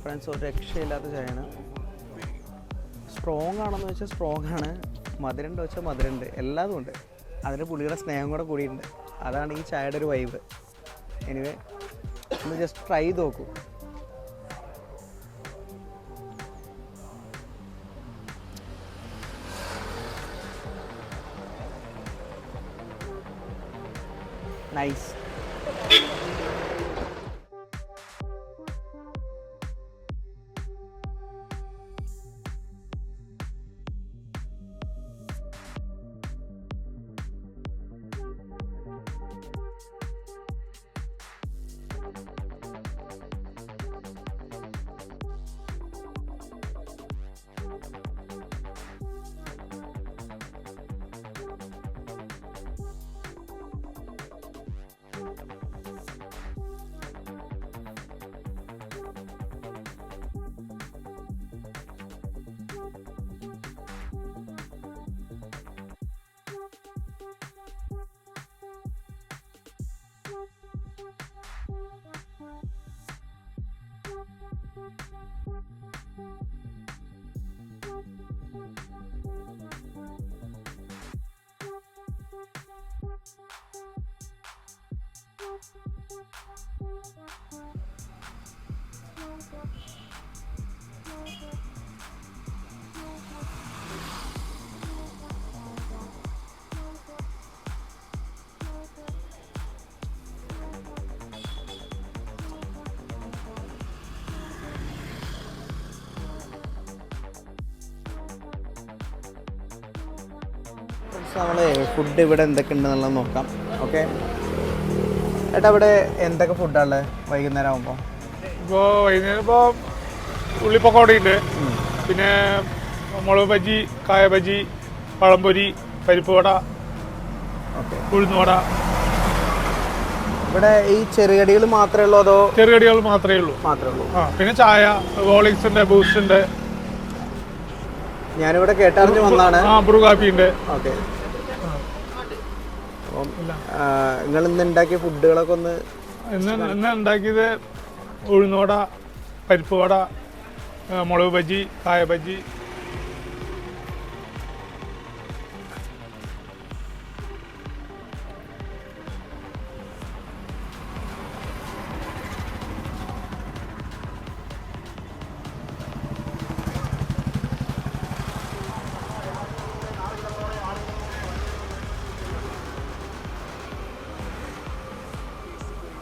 Friends, ഒരു രക്ഷയില്ലാത്ത ചായയാണ്. സ്ട്രോങ് ആണെന്ന് വെച്ചാൽ സ്ട്രോങ് ആണ്, മധുരമുണ്ട് വെച്ചാൽ മധുരമുണ്ട്, എല്ലാതും ഉണ്ട്. അതിന് പുള്ളിയുടെ സ്നേഹം കൂടെ കൂടിയിട്ടുണ്ട്. അതാണ് ഈ ചായയുടെ ഒരു വൈബ്. എനിവേ, ഒന്ന് ജസ്റ്റ് ട്രൈ ചെയ്ത് നോക്കൂ. നൈസ്. നമ്മൾ ഫുഡ് ഇവിടെ എന്തൊക്കെ ഉണ്ടെന്നുള്ളത് നോക്കാം. ഓക്കെ ഏട്ടാ, ഇവിടെ എന്തൊക്കെ ഫുഡാണ് വൈകുന്നേരം ആകുമ്പോൾ? ഇപ്പോൾ വൈകുന്നേരം ഇപ്പോൾ ഉള്ളിപ്പക്കോടയുണ്ട്, പിന്നെ മുളക് ബജി, കായ ബജി, പഴംപൊരി, പരിപ്പ് വട, ഓക്കെ, ഉഴുന്നുവട. ഇവിടെ ഈ ചെറുകടികൾ മാത്രമേ ഉള്ളൂ അതോ? ചെറുകടികൾ മാത്രമേ ഉള്ളൂ. പിന്നെ ചായ, ഹോർലിക്സ് ഉണ്ട്, ബൂസ്റ്റ് ഉണ്ട്. ഞാനിവിടെ കേട്ടറിഞ്ഞ് വന്നാണ്. ബ്രൂ കാപ്പി ഉണ്ട്. ഓക്കെ, അപ്പം നിങ്ങൾ ഇന്ന് ഉണ്ടാക്കിയ ഫുഡുകളൊക്കെ ഒന്ന്? ഇന്ന് ഉണ്ടാക്കിയത് ഉഴുന്നുവട, പരിപ്പ് വട, മുളക് ബജി, കായ ബജി,